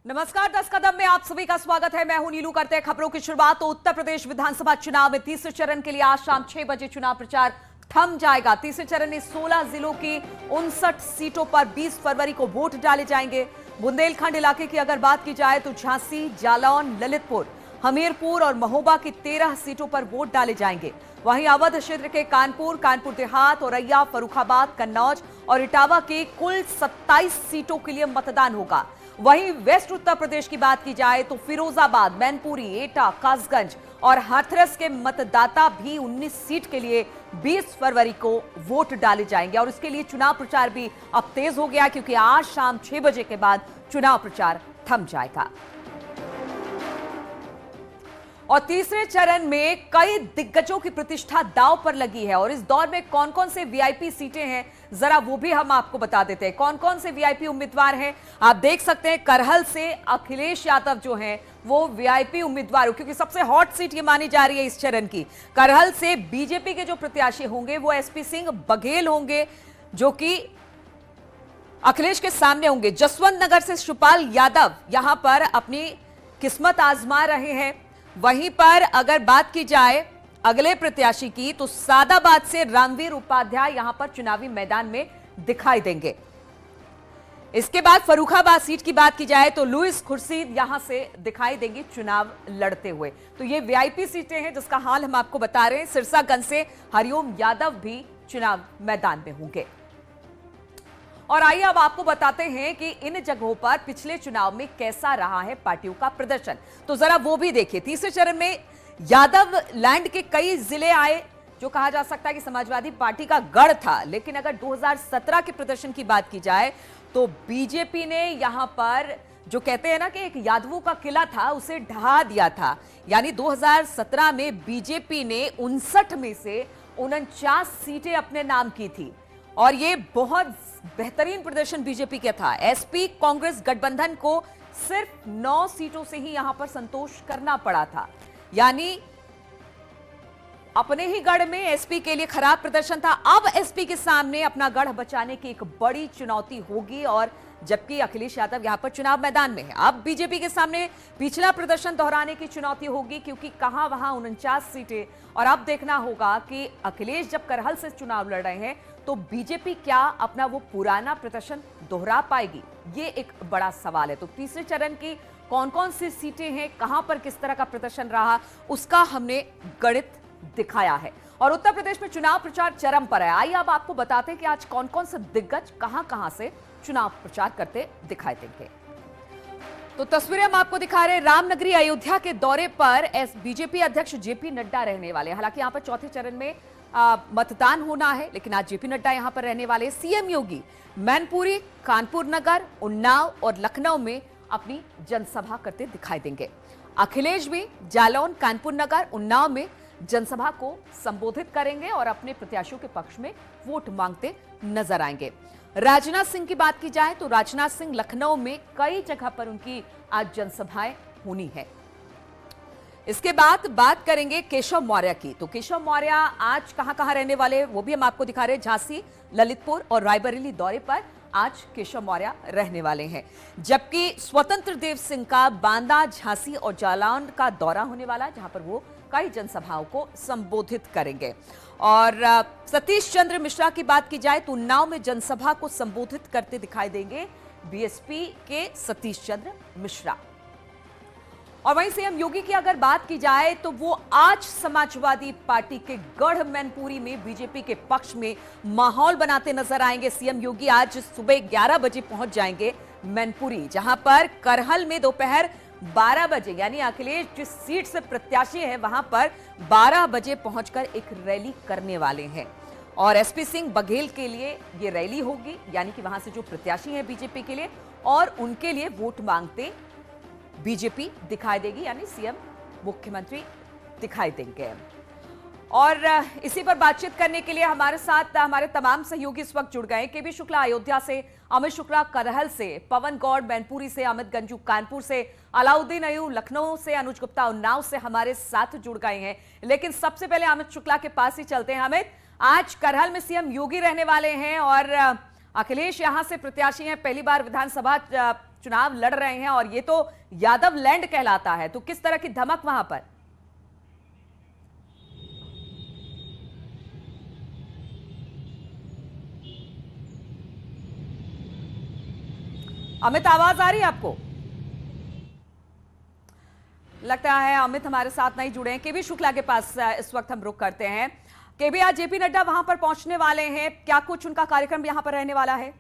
नमस्कार, 10 कदम में आप सभी का स्वागत है। मैं हूं नीलू। करते हैं खबरों की शुरुआत। तो उत्तर प्रदेश विधानसभा चुनाव में तीसरे चरण के लिए आज शाम 6 बजे चुनाव प्रचार थम जाएगा। तीसरे चरण में 16 जिलों की 59 सीटों पर 20 फरवरी को वोट डाले जाएंगे। बुंदेलखंड इलाके की अगर बात की जाए तो झांसी, जालौन, ललितपुर, हमीरपुर और महोबा की 13 सीटों पर वोट डाले जाएंगे। वहीं अवध क्षेत्र के कानपुर, कानपुर देहात, औरैया, फर्रुखाबाद, कन्नौज और इटावा की कुल 27 सीटों के लिए मतदान होगा। वहीं वेस्ट उत्तर प्रदेश की बात की जाए तो फिरोजाबाद, मैनपुरी, एटा, कासगंज और हाथरस के मतदाता भी 19 सीट के लिए 20 फरवरी को वोट डाले जाएंगे। और इसके लिए चुनाव प्रचार भी अब तेज हो गया, क्योंकि आज शाम 6 बजे के बाद चुनाव प्रचार थम जाएगा। और तीसरे चरण में कई दिग्गजों की प्रतिष्ठा दांव पर लगी है। और इस दौर में कौन कौन से वीआईपी सीटें हैं, जरा वो भी हम आपको बता देते हैं। कौन कौन से वीआईपी उम्मीदवार हैं आप देख सकते हैं। करहल से अखिलेश यादव जो हैं वो वीआईपी उम्मीदवार, क्योंकि सबसे हॉट सीट ये मानी जा रही है इस चरण की। करहल से बीजेपी के जो प्रत्याशी होंगे वो एसपी सिंह बघेल होंगे, जो कि अखिलेश के सामने होंगे। जसवंत नगर से शिवपाल यादव यहां पर अपनी किस्मत आजमा रहे हैं। वहीं पर अगर बात की जाए अगले प्रत्याशी की तो सादाबाद से रामवीर उपाध्याय यहां पर चुनावी मैदान में दिखाई देंगे। इसके बाद फर्रुखाबाद सीट की बात की जाए तो लुइस खुर्शीद यहां से दिखाई देंगी चुनाव लड़ते हुए। तो ये वीआईपी सीटें हैं जिसका हाल हम आपको बता रहे हैं। सिरसागंज से हरिओम यादव भी चुनाव मैदान में होंगे। और आइए अब आपको बताते हैं कि इन जगहों पर पिछले चुनाव में कैसा रहा है पार्टियों का प्रदर्शन। तो जरा वो भी देखिए। तीसरे चरण में यादव लैंड के कई जिले आए, जो कहा जा सकता है कि समाजवादी पार्टी का गढ़ था। लेकिन अगर 2017 के प्रदर्शन की बात की जाए तो बीजेपी ने यहां पर जो कहते हैं ना कि एक यादवों का किला था, उसे ढहा दिया था। यानी 2017 में बीजेपी ने 59 में से 49 सीटें अपने नाम की थी। और ये बहुत बेहतरीन प्रदर्शन बीजेपी का था। एसपी कांग्रेस गठबंधन को सिर्फ 9 सीटों से ही यहां पर संतोष करना पड़ा था। यानी अपने ही गढ़ में एसपी के लिए खराब प्रदर्शन था। अब एसपी के सामने अपना गढ़ बचाने की एक बड़ी चुनौती होगी। और जबकि अखिलेश यादव यहां पर चुनाव मैदान में है, अब बीजेपी के सामने पिछला प्रदर्शन दोहराने की चुनौती होगी, क्योंकि कहां वहां 49 सीटें। और अब देखना होगा कि अखिलेश जब करहल से चुनाव लड़ रहे हैं तो बीजेपी क्या अपना वो पुराना प्रदर्शन दोहरा पाएगी, ये एक बड़ा सवाल है। तो तीसरे चरण की कौन कौन सी सीटें हैं, कहां पर किस तरह का प्रदर्शन रहा, उसका हमने गणित दिखाया है। और उत्तर प्रदेश में चुनाव प्रचार चरम पर है। आइए अब आपको बताते हैं कि आज कौन कौन से दिग्गज कहां से चुनाव प्रचार करते दिखाई देंगे। तो तस्वीरें हम आपको दिखा रहे हैं। रामनगरी अयोध्या के दौरे पर बीजेपी अध्यक्ष जेपी नड्डा रहने वाले। हालांकि यहां पर चौथे चरण में मतदान होना है, लेकिन आज जेपी नड्डा यहां पर रहने वाले। सीएम योगी मैनपुरी, कानपुर नगर, उन्नाव और लखनऊ में अपनी जनसभा करते दिखाई देंगे। अखिलेश भी जालौन, कानपुर नगर, उन्नाव में जनसभा को संबोधित करेंगे और अपने प्रत्याशियों के पक्ष में वोट मांगते नजर आएंगे। राजनाथ सिंह की बात की जाए तो राजनाथ सिंह लखनऊ में कई जगह पर उनकी आज जनसभाएं होनी है। इसके बाद बात करेंगे केशव मौर्य की। तो केशव मौर्य आज कहां रहने वाले वो भी हम आपको दिखा रहे हैं। झांसी, ललितपुर और रायबरेली दौरे पर आज केशव मौर्य रहने वाले हैं। जबकि स्वतंत्र देव सिंह का बांदा, झांसी और जालौन का दौरा होने वाला है, जहां पर वो कई जनसभाओं को संबोधित करेंगे। और सतीश चंद्र मिश्रा की बात की जाए तो उन्नाव में जनसभा को संबोधित करते दिखाई देंगे बीएसपी के सतीश चंद्र मिश्रा। और वहीं सीएम योगी की अगर बात की जाए तो वो आज समाजवादी पार्टी के गढ़ मैनपुरी में बीजेपी के पक्ष में माहौल बनाते नजर आएंगे। सीएम योगी आज सुबह 11 बजे पहुंच जाएंगे मैनपुरी, जहां पर करहल में दोपहर 12 बजे, यानी अखिलेश जिस सीट से प्रत्याशी है वहां पर 12 बजे पहुंचकर एक रैली करने वाले हैं। और एसपी सिंह बघेल के लिए ये रैली होगी, यानी कि वहां से जो प्रत्याशी हैं बीजेपी के लिए और उनके लिए वोट मांगते बीजेपी दिखाई देगी, यानी सीएम मुख्यमंत्री दिखाई देंगे। और इसी पर बातचीत करने के लिए हमारे साथ हमारे तमाम सहयोगी इस वक्त जुड़ गए। केबी शुक्ला अयोध्या से, अमित शुक्ला करहल से, पवन गौड़ मैनपुरी से, अमित गंजू कानपुर से, अलाउद्दीन अयू लखनऊ से, अनुज गुप्ता उन्नाव से हमारे साथ जुड़ गए हैं। लेकिन सबसे पहले अमित शुक्ला के पास ही चलते हैं। अमित, आज करहल में सीएम योगी रहने वाले हैं और अखिलेश यहां से प्रत्याशी हैं, पहली बार विधानसभा चुनाव लड़ रहे हैं और ये तो यादव लैंड कहलाता है, तो किस तरह की धमक वहां पर? अमित, आवाज आ रही है आपको? लगता है अमित हमारे साथ नहीं जुड़े हैं। केबी शुक्ला के पास इस वक्त हम रुक करते हैं। केबी, आज जेपी नड्डा वहां पर पहुंचने वाले हैं, क्या कुछ उनका कार्यक्रम यहां पर रहने वाला है?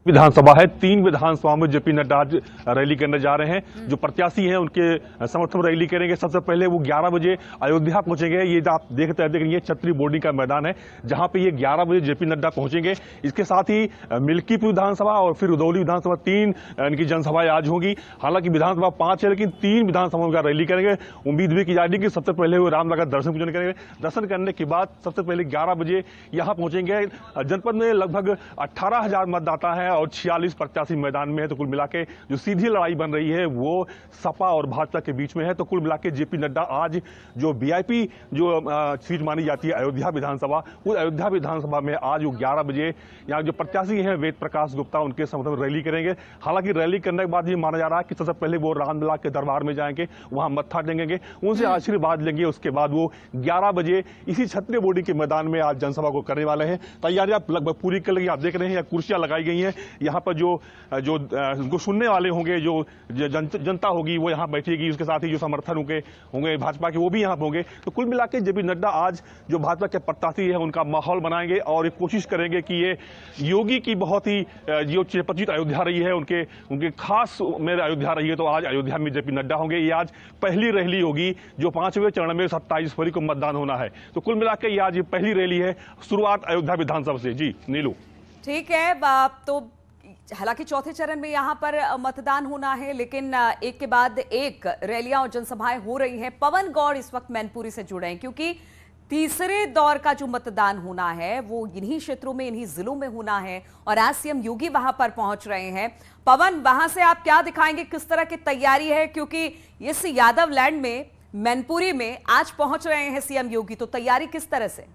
विधानसभा है, 3 विधानसभा में जेपी नड्डा आज रैली करने जा रहे हैं। जो प्रत्याशी हैं उनके समर्थन रैली करेंगे। सबसे पहले वो 11 बजे अयोध्या पहुंचेंगे। ये आप देखते हैं ये छतरी बोर्डिंग का मैदान है जहां पे ये 11 बजे जेपी नड्डा पहुंचेंगे। इसके साथ ही मिल्कीपुर विधानसभा और फिर रुदौली विधानसभा 3 इनकी जनसभाएं आज होगी। हालांकि विधानसभा 5 है लेकिन 3 विधानसभाओं का रैली करेंगे। उम्मीद भी की जा रही है कि सबसे पहले वो रामलला का दर्शन पूजन करेंगे। दर्शन करने के बाद सबसे पहले 11 बजे यहां पहुंचेंगे। जनपद में लगभग 18,000 मतदाता है और 46 प्रत्याशी मैदान में है। तो कुल मिला के जो सीधी लड़ाई बन रही है वो सपा और भाजपा के बीच में है। तो कुल मिला के जेपी नड्डा आज जो वीआईपी जो सीट मानी जाती है अयोध्या विधानसभा, उस अयोध्या विधानसभा में आज वो 11 बजे यहाँ जो प्रत्याशी हैं वेद प्रकाश गुप्ता उनके समर्थन में रैली करेंगे। हालांकि रैली करने के बाद ये माना जा रहा है कि सबसे पहले वो रामलला के दरबार में जाएंगे, वहां मत्था टेंगेंगे, उनसे आशीर्वाद लेंगे। उसके बाद वो 11 बजे इसी छतरी बोर्डिंग के मैदान में आज जनसभा को करने वाले हैं। तैयारियां लगभग पूरी कर ली। आप देख रहे हैं कुर्सियां लगाई गई हैं। यहाँ पर जो उनको सुनने वाले होंगे, जो जनता होगी वो यहाँ बैठेगी। उसके साथ ही जो समर्थन होंगे भाजपा के वो भी यहाँ होंगे। तो कुल मिला के जेपी नड्डा आज जो भाजपा के प्रत्याशी है उनका माहौल बनाएंगे और ये कोशिश करेंगे कि ये योगी की बहुत ही जो चेपचित अयोध्या रही है, उनके खास में अयोध्या रही है, तो आज अयोध्या में जेपी नड्डा होंगे। ये आज पहली रैली होगी जो 5वें चरण में 27 फरवरी को मतदान होना है। तो कुल मिला के ये आज पहली रैली है, शुरुआत अयोध्या विधानसभा से। जी नीलू। ठीक है, तो हालांकि चौथे चरण में यहां पर मतदान होना है, लेकिन एक के बाद एक रैलियां और जनसभाएं हो रही हैं। पवन गौड़ इस वक्त मैनपुरी से जुड़े हैं क्योंकि तीसरे दौर का जो मतदान होना है वो इन्हीं क्षेत्रों में, इन्हीं जिलों में होना है और आज सीएम योगी वहां पर पहुंच रहे हैं। पवन, वहां से आप क्या दिखाएंगे, किस तरह की तैयारी है? क्योंकि इस यादव लैंड में मैनपुरी में आज पहुंच रहे हैं सीएम योगी, तो तैयारी किस तरह से?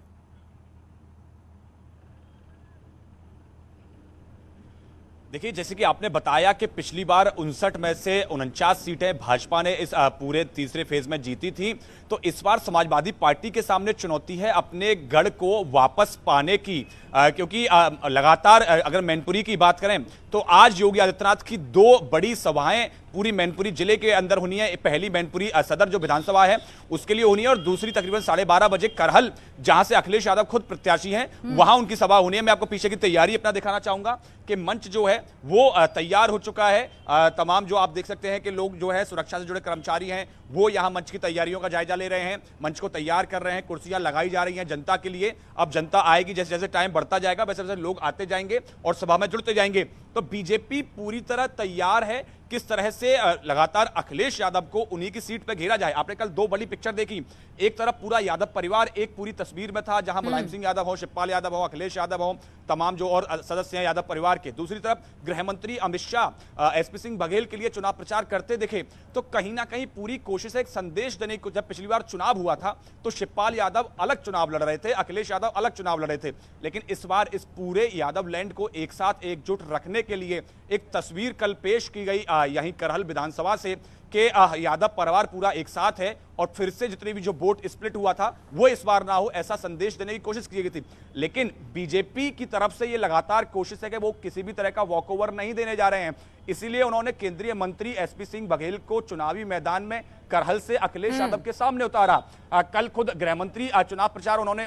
देखिए, जैसे कि आपने बताया कि पिछली बार 59 में से 49 सीटें भाजपा ने इस पूरे तीसरे फेज में जीती थी। तो इस बार समाजवादी पार्टी के सामने चुनौती है अपने गढ़ को वापस पाने की, क्योंकि लगातार अगर मैनपुरी की बात करें तो आज योगी आदित्यनाथ की 2 बड़ी सभाएं पूरी मैनपुरी जिले के अंदर होनी है। पहली मैनपुरी सदर जो विधानसभा है उसके लिए होनी है और दूसरी तकरीबन 12:30 बजे करहल, जहां से अखिलेश यादव खुद प्रत्याशी हैं, वहां उनकी सभा होनी है। मैं आपको पीछे की तैयारी अपना दिखाना चाहूंगा कि मंच जो है वो तैयार हो चुका है। तमाम जो आप देख सकते हैं कि लोग जो है सुरक्षा से जुड़े कर्मचारी हैं वो यहां मंच की तैयारियों का जायजा ले रहे हैं, मंच को तैयार कर रहे हैं, कुर्सियां लगाई जा रही हैं जनता के लिए। अब जनता आएगी, जैसे जैसे टाइम बढ़ता जाएगा वैसे वैसे लोग आते जाएंगे और सभा में जुड़ते जाएंगे। तो बीजेपी पूरी तरह तैयार है किस तरह से लगातार अखिलेश यादव को उन्हीं की सीट पे घेरा जाए। आपने कल 2 बड़ी पिक्चर देखी, एक तरफ पूरा यादव परिवार एक पूरी तस्वीर में था जहां मुलायम सिंह यादव हो, शिवपाल यादव हो, अखिलेश यादव हो, तमाम जो और सदस्य हैं यादव परिवार के। दूसरी तरफ गृह मंत्री अमित शाह एसपी सिंह बघेल के लिए चुनाव प्रचार करते दिखे। तो कहीं ना कहीं पूरी कोशिश है एक संदेश देने की। जब पिछली बार चुनाव हुआ था तो शिवपाल यादव अलग चुनाव लड़ रहे थे, अखिलेश यादव अलग चुनाव लड़ रहे थे, लेकिन इस बार इस पूरे यादव लैंड को एक साथ एकजुट रखने के लिए एक तस्वीर कल पेश की गई यहीं करहल विधानसभा से कि यादव परिवार पूरा एक साथ है और फिर से जितनी भी जो वोट स्प्लिट हुआ था वो इस बार ना हो, ऐसा संदेश देने की कोशिश की गई थी। लेकिन बीजेपी की तरफ से ये लगातार कोशिश है कि वो किसी भी तरह का वॉकओवर नहीं देने जा रहे हैं। इसीलिए उन्होंने केंद्रीय मंत्री एसपी सिंह बघेल को चुनावी मैदान में करहल से अखिलेश यादव के सामने उतारा। कल खुद गृह मंत्री चुनाव प्रचार उन्होंने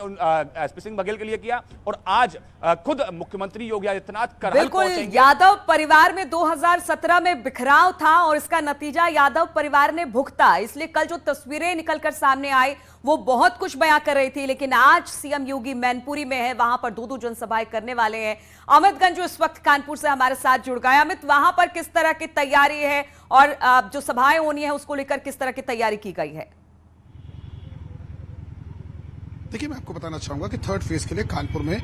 एसपी सिंह बघेल के लिए किया और आज खुद मुख्यमंत्री योगी आदित्यनाथ करहल पहुंचेंगे। यादव परिवार में 2017 में बिखराव था और इसका नतीजा यादव परिवार ने भुगता, इसलिए कल जो तस्वीरें निकलकर सामने आई वो बहुत कुछ बयां कर रही थी। लेकिन आज सीएम योगी मैनपुरी में है, वहां पर 2 जनसभाएं करने वाले हैं। अमित गंज इस वक्त कानपुर से हमारे साथ जुड़ गए। अमित, वहां पर किस तरह की तैयारी है और जो सभाएं होनी है उसको लेकर किस तरह की तैयारी की गई है? देखिए, मैं आपको बताना चाहूंगा कि थर्ड फेज के लिए कानपुर में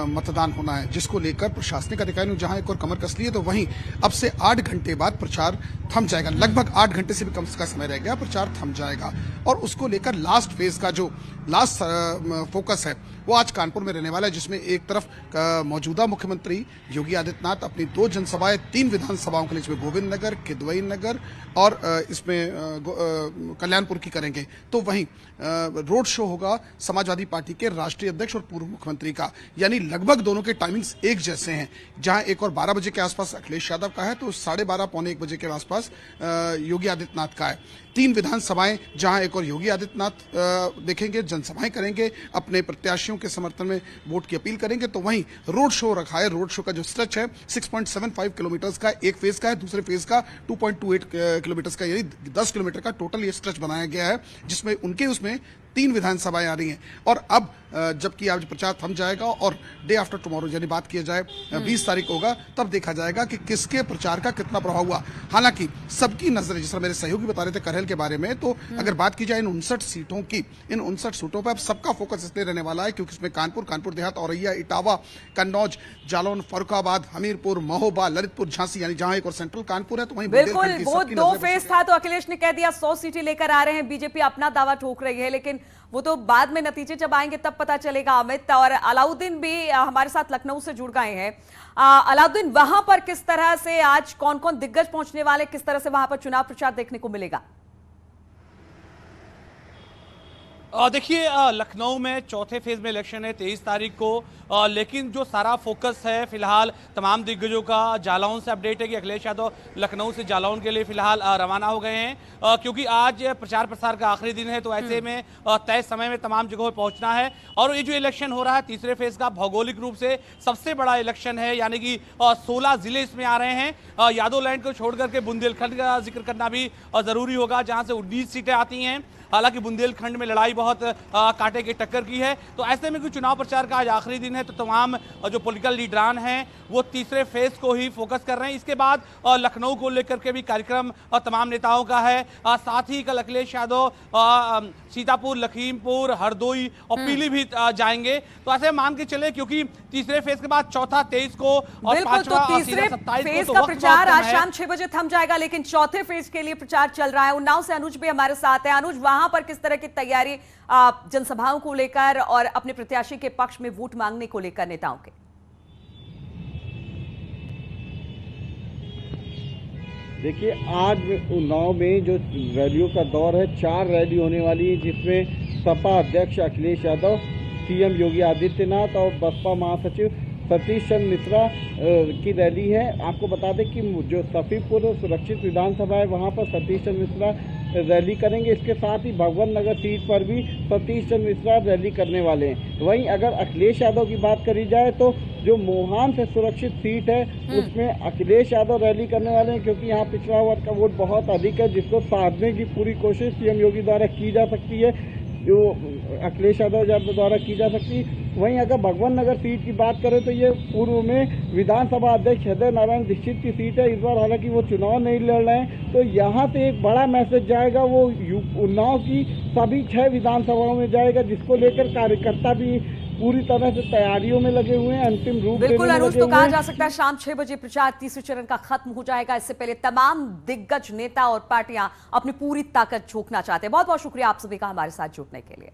मतदान होना है, जिसको लेकर प्रशासनिक अधिकारियों ने जहां एक और कमर कस ली है, तो वहीं अब से 8 घंटे बाद प्रचार थम जाएगा। लगभग 8 घंटे से भी कम का समय रह गया, प्रचार थम जाएगा। और उसको लेकर लास्ट फेज का जो लास्ट फोकस है वो आज कानपुर में रहने वाला है, जिसमें एक तरफ मौजूदा मुख्यमंत्री योगी आदित्यनाथ अपनी 2 जनसभाएं 3 विधानसभाओं के लिए, इसमें गोविंद नगर, किदवई नगर और इसमें कल्याणपुर की करेंगे। तो वहीं रोड शो होगा समाजवादी पार्टी के राष्ट्रीय अध्यक्ष और पूर्व मुख्यमंत्री का, यानी लगभग दोनों के टाइमिंग्स एक जैसे हैं। जहां एक और 12 बजे के आसपास अखिलेश यादव का है, तो 12:30 पौने 1 बजे के आसपास योगी आदित्यनाथ का है। 3 विधानसभाएं जहां एक और योगी आदित्यनाथ देखेंगे, जनसभाएं करेंगे, अपने प्रत्याशियों के समर्थन में वोट की अपील करेंगे। तो वहीं रोड शो रखा है। रोड शो का जो स्ट्रेच है 6.75 किलोमीटर का एक फेज का है, दूसरे फेज का 2.28 किलोमीटर का, यानी 10 किलोमीटर का टोटल ये स्ट्रेच बनाया गया है, जिसमें उनके उसमें 3 विधानसभाएं आ रही हैं। और अब जबकि आज प्रचार थम जाएगा और डे आफ्टर टुमारो यानी बात किया जाए 20 तारीख होगा, तब देखा जाएगा कि किसके प्रचार का कितना प्रभाव हुआ। हालांकि सबकी नजर, जिस तरह मेरे सहयोगी बता रहे थे करहल के बारे में, तो अगर बात की जाए इन 59 सीटों की, इन 59 सीटों पर अब सबका फोकस इसलिए रहने वाला है क्योंकि इसमें कानपुर देहात, औरैया, इटावा, कन्नौज, जालौन, फर्रुखाबाद, हमीरपुर, महोबा, ललितपुर, झांसी, यानी जहां एक और सेंट्रल कानपुर है, तो वहीं बिल्कुल वो 2 फेज था। तो अखिलेश ने कह दिया 100 सीटें लेकर आ रहे हैं, बीजेपी अपना दावा ठोक रही है, लेकिन वो तो बाद में नतीजे जब आएंगे तब पता चलेगा। अमित और अलाउद्दीन भी हमारे साथ लखनऊ से जुड़ गए हैं। अलाउद्दीन, वहां पर किस तरह से आज कौन कौन दिग्गज पहुंचने वाले, किस तरह से वहां पर चुनाव प्रचार देखने को मिलेगा? देखिए, लखनऊ में चौथे फेज में इलेक्शन है 23 तारीख को, लेकिन जो सारा फोकस है फिलहाल तमाम दिग्गजों का जालौन से अपडेट है कि अखिलेश यादव लखनऊ से जालौन के लिए फिलहाल रवाना हो गए हैं, क्योंकि आज प्रचार प्रसार का आखिरी दिन है। तो ऐसे में तय समय में तमाम जगहों पर पहुंचना है। और ये जो इलेक्शन हो रहा है तीसरे फेज का, भौगोलिक रूप से सबसे बड़ा इलेक्शन है, यानी कि 16 जिले इसमें आ रहे हैं। यादव लैंड को छोड़कर के बुंदेलखंड का जिक्र करना भी जरूरी होगा, जहां से 19 सीटें आती हैं। हालांकि बुंदेलखंड में लड़ाई बहुत कांटे की टक्कर की है। तो ऐसे में कोई चुनाव प्रचार का आज आखिरी दिन है, तो तमाम जो पॉलिटिकल लीडरान हैं वो तीसरे फेज को ही फोकस कर रहे हैं। इसके बाद लखनऊ को लेकर के भी कार्यक्रम तमाम नेताओं का है। साथ ही कल अखिलेश यादव सीतापुर, लखीमपुर, हरदोई और पीलीभीत जाएंगे। तो ऐसे मान के चले, क्योंकि तीसरे फेज के बाद चौथा 23 को और पांचवा तीसरे फेज का प्रचार आज शाम 6 बजे थम जाएगा, लेकिन चौथे फेज के लिए प्रचार चल रहा है। उन्नाव से अनुज भी हमारे साथ है। अनुज, वहां पर किस तरह की तैयारी जनसभाओं को लेकर और अपने प्रत्याशी के पक्ष में वोट मांगने को लेकर नेताओं के? देखिए, आज उन्नाव में जो रैलियों का दौर है, 4 रैली होने वाली है, जिसमें सपा अध्यक्ष अखिलेश यादव, सीएम योगी आदित्यनाथ और बसपा महासचिव सतीश चंद्र मिश्रा की रैली है। आपको बता दें कि जो सफीपुर सुरक्षित विधानसभा है, वहां पर सतीश चंद्र मिश्रा रैली करेंगे। इसके साथ ही भगवान नगर सीट पर भी सतीश चंद्र मिश्रा रैली करने वाले हैं। वहीं अगर अखिलेश यादव की बात करी जाए, तो जो मोहान से सुरक्षित सीट है उसमें अखिलेश यादव रैली करने वाले हैं, क्योंकि यहाँ पिछड़ा वर्ग का वोट बहुत अधिक है, जिसको साधने की पूरी कोशिश सीएम योगी द्वारा की जा सकती है, जो अखिलेश यादव द्वारा की जा सकती है। वहीं अगर भगवान नगर सीट की बात करें, तो ये पूर्व में विधानसभा अध्यक्ष हृदय नारायण दीक्षित की सीट है। इस बार हालांकि वो चुनाव नहीं लड़ रहे हैं, तो यहाँ से एक बड़ा मैसेज जाएगा, वो उन्नाव की सभी 6 विधानसभाओं में जाएगा, जिसको लेकर कार्यकर्ता भी पूरी तरह से तैयारियों में लगे हुए हैं, अंतिम रूप बिल्कुल अनुज, तो कहा जा सकता है शाम 6 बजे प्रचार तीसरे चरण का खत्म हो जाएगा। इससे पहले तमाम दिग्गज नेता और पार्टियां अपनी पूरी ताकत झोंकना चाहते हैं। बहुत बहुत शुक्रिया आप सभी का हमारे साथ जुड़ने के लिए।